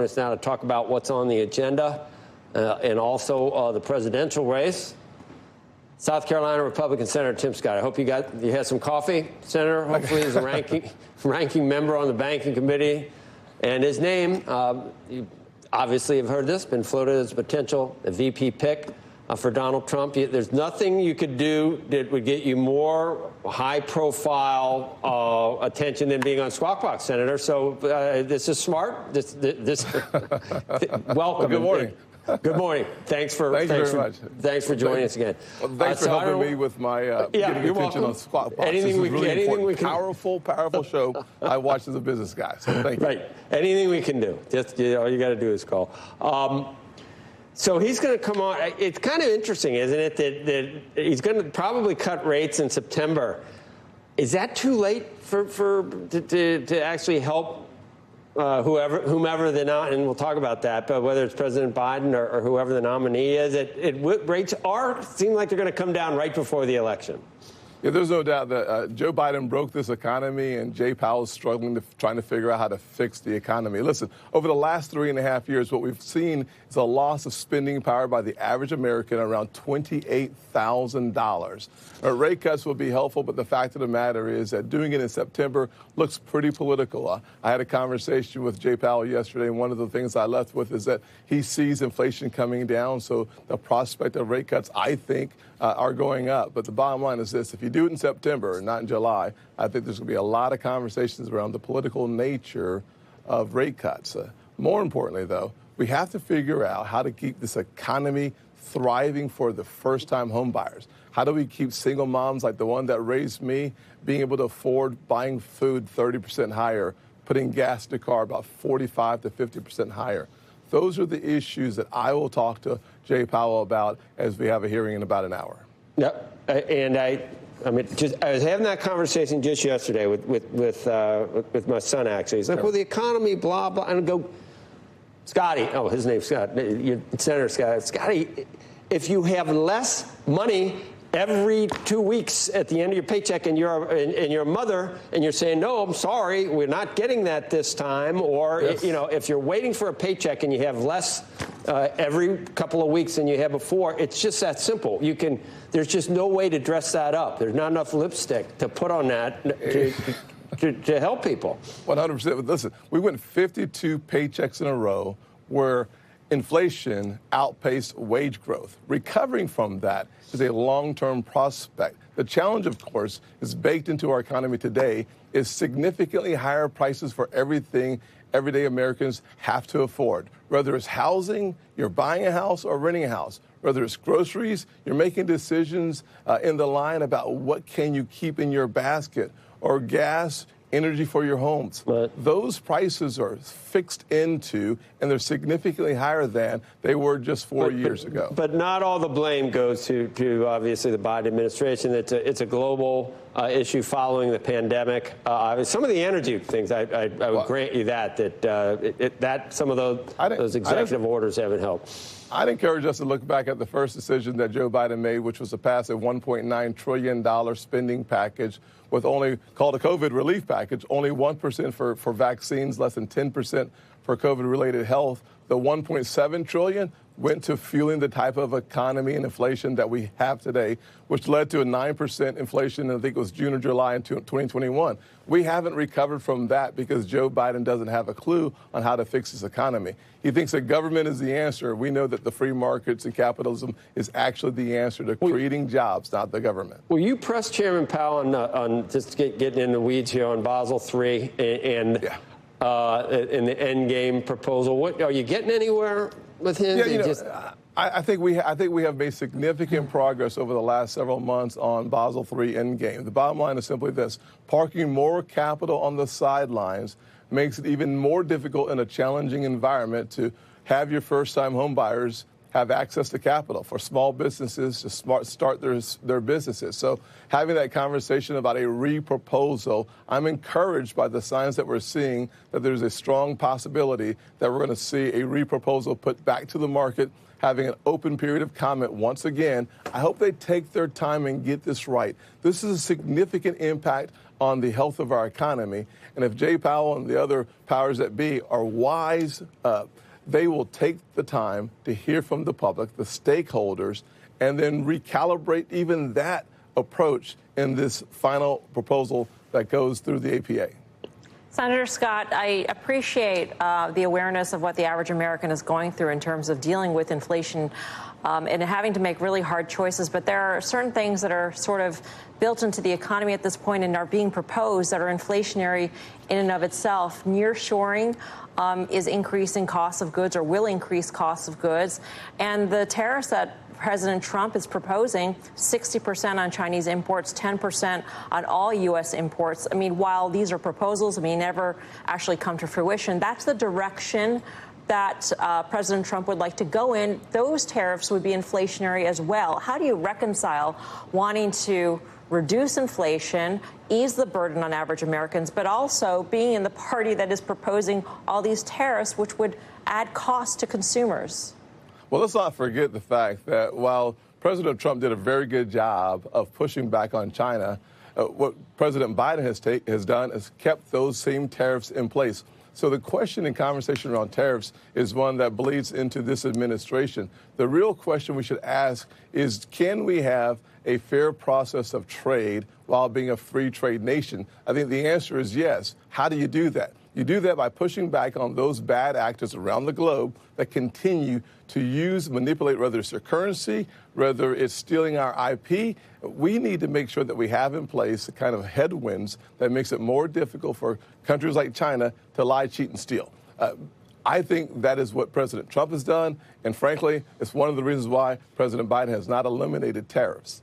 join us now to talk about what's on the agenda and also the presidential race. South Carolina Republican Senator Tim Scott. I hope you had some coffee, Senator. Hopefully he's a ranking member on the banking committee. And his name, you obviously have heard this, been floated as a potential VP pick for Donald Trump. There's nothing you could do that would get you more high-profile attention than being on Squawk Box, Senator. So this is smart. This welcome. Well, good morning. Good morning. Thanks for joining us again. Well, thanks for helping me with my getting attention on Squawk Box. Anything we can. Powerful show. I watch as a business guy. So thank you. Right. Anything we can do. Just all you got to do is call. So he's going to come on. It's kind of interesting, isn't it, that he's going to probably cut rates in September. Is that too late to actually help whomever the and we'll talk about that, but whether it's President Biden or whoever the nominee is, rates seem like they're going to come down right before the election. Yeah, there's no doubt that Joe Biden broke this economy, and Jay Powell is trying to figure out how to fix the economy. Listen, over the last 3.5 years, what we've seen is a loss of spending power by the average American around $28,000. Rate cuts will be helpful, but the fact of the matter is that doing it in September looks pretty political. I had a conversation with Jay Powell yesterday, and one of the things I left with is that he sees inflation coming down, so the prospect of rate cuts, I think, are going up. But the bottom line is this: if you do it in September, not in July, I think there's going to be a lot of conversations around the political nature of rate cuts. More importantly, though, we have to figure out how to keep this economy thriving for the first-time home buyers. How do we keep single moms like the one that raised me being able to afford buying food 30% higher, putting gas in the car about 45 to 50% higher? Those are the issues that I will talk to Jay Powell about as we have a hearing in about an hour. Yep, and I was having that conversation just yesterday with my son. Actually, he's like, "Well, the economy, blah blah," and I go, "Scotty, oh, his name's Scott, Senator Scott. Scotty, if you have less money every 2 weeks at the end of your paycheck, and you're a mother, and you're saying, 'No, I'm sorry, we're not getting that this time,' or yes, if you're waiting for a paycheck and you have less every couple of weeks than you had before, it's just that simple. There's just no way to dress that up. There's not enough lipstick to put on that to help people." 100%. Listen, we went 52 paychecks in a row where inflation outpaced wage growth. Recovering from that is a long-term prospect. The challenge, of course, is baked into our economy today is significantly higher prices for everything everyday Americans have to afford. Whether it's housing, you're buying a house or renting a house. Whether it's groceries, you're making decisions in the line about what can you keep in your basket, or gas, energy for your homes. But those prices are fixed into, and they're significantly higher than they were just 4 years ago. But not all the blame goes to obviously the Biden administration. It's a global issue following the pandemic. Some of the energy things, I would grant you that some of those executive orders haven't helped. I'd encourage us to look back at the first decision that Joe Biden made, which was to pass a $1.9 trillion spending package with only called a COVID relief package, only 1% for vaccines, less than 10% for COVID-related health. The $1.7 trillion went to fueling the type of economy and inflation that we have today, which led to a 9% inflation in, I think it was June or July in 2021. We haven't recovered from that because Joe Biden doesn't have a clue on how to fix this economy. He thinks that government is the answer. We know that the free markets and capitalism is actually the answer to creating jobs, not the government. Will you press Chairman Powell on just getting in the weeds here on Basel III and in the endgame proposal? Are you getting anywhere with him? Yeah, I think we have made significant progress over the last several months on Basel III endgame. The bottom line is simply this: parking more capital on the sidelines makes it even more difficult in a challenging environment to have your first-time home buyers have access to capital, for small businesses to start their businesses. So having that conversation about a re-proposal, I'm encouraged by the signs that we're seeing that there's a strong possibility that we're going to see a re-proposal put back to the market, having an open period of comment once again. I hope they take their time and get this right. This is a significant impact on the health of our economy. And if Jay Powell and the other powers that be are wise, they will take the time to hear from the public, the stakeholders, and then recalibrate even that approach in this final proposal that goes through the APA. Senator Scott, I appreciate the awareness of what the average American is going through in terms of dealing with inflation and having to make really hard choices. But there are certain things that are sort of built into the economy at this point and are being proposed that are inflationary in and of itself. Nearshoring is increasing costs of goods or will increase costs of goods. And the tariffs that President Trump is proposing, 60% on Chinese imports, 10% on all U.S. imports. I mean, while these are proposals, may never actually come to fruition, that's the direction that President Trump would like to go in. Those tariffs would be inflationary as well. How do you reconcile wanting to reduce inflation, ease the burden on average Americans, but also being in the party that is proposing all these tariffs, which would add cost to consumers? Well, let's not forget the fact that while President Trump did a very good job of pushing back on China, what President Biden has done is kept those same tariffs in place. So the question and conversation around tariffs is one that bleeds into this administration. The real question we should ask is, can we have a fair process of trade while being a free trade nation? I think the answer is yes. How do you do that? You do that by pushing back on those bad actors around the globe that continue to manipulate, whether it's their currency, whether it's stealing our IP. We need to make sure that we have in place the kind of headwinds that makes it more difficult for countries like China to lie, cheat, and steal. I think that is what President Trump has done. And frankly, it's one of the reasons why President Biden has not eliminated tariffs.